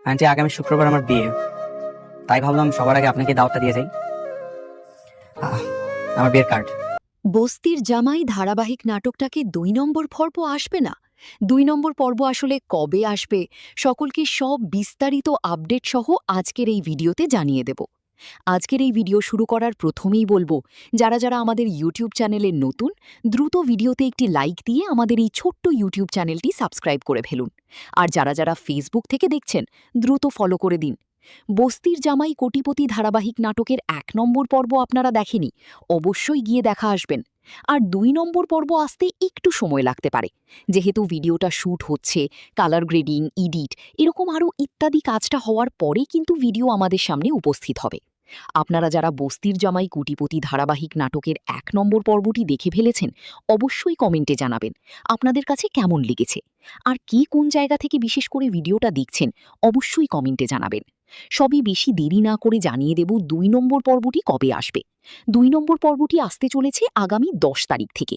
Aunty, আগামী শুক্রবার আমার বিয়ে, তাই ভাবলাম সবার আগে আপনাকে দাওয়াতটা দিয়ে যাই। আহ, আমার বিয়ের কার্ড। বস্তির জামাই ধারাবাহিক নাটকটাকে ২ নম্বর পর্ব আসবে না? ২ নম্বর পর্ব আসলে কবে আসবে, সকলকে সব বিস্তারিত আপডেট সহ আজকের এই ভিডিওতে জানিয়ে দেব। আজকের এই ভিডিও শুরু করার প্রথমেই বলবো, যারা যারা আমাদের ইউটিউব চ্যানেলে নতুন, দ্রুত ভিডিওতে একটি লাইক দিয়ে আমাদের এই ছোট্ট ইউটিউব চ্যানেলটি সাবস্ক্রাইব করে ফেলুন। আর যারা যারা ফেসবুক থেকে দেখছেন, দ্রুত ফলো করে দিন। বস্তির জামাই কোটিপতি ধারাবাহিক নাটকের ১ নম্বর পর্ব আপনারা দেখেনি, অবশ্যই গিয়ে দেখা আসবেন। আর ২ নম্বর পর্ব আসতে একটু সময় লাগতে পারে, যেহেতু ভিডিওটা শ্যুট হচ্ছে, কালার গ্রেডিং, এডিট এরকম আরও ইত্যাদি কাজটা হওয়ার পরেই কিন্তু ভিডিও আমাদের সামনে উপস্থিত হবে। আপনারা যারা বস্তির জামাই কোটিপতি ধারাবাহিক নাটকের ১ নম্বর পর্বটি দেখে ফেলেছেন, অবশ্যই কমেন্টে জানাবেন আপনাদের কাছে কেমন লেগেছে। আর কে কোন জায়গা থেকে বিশেষ করে ভিডিওটা দেখছেন, অবশ্যই কমেন্টে জানাবেন। সবই বেশি দেরি না করে জানিয়ে দেব ২ নম্বর পর্বটি কবে আসবে। ২ নম্বর পর্বটি আসতে চলেছে আগামী ১০ তারিখ থেকে।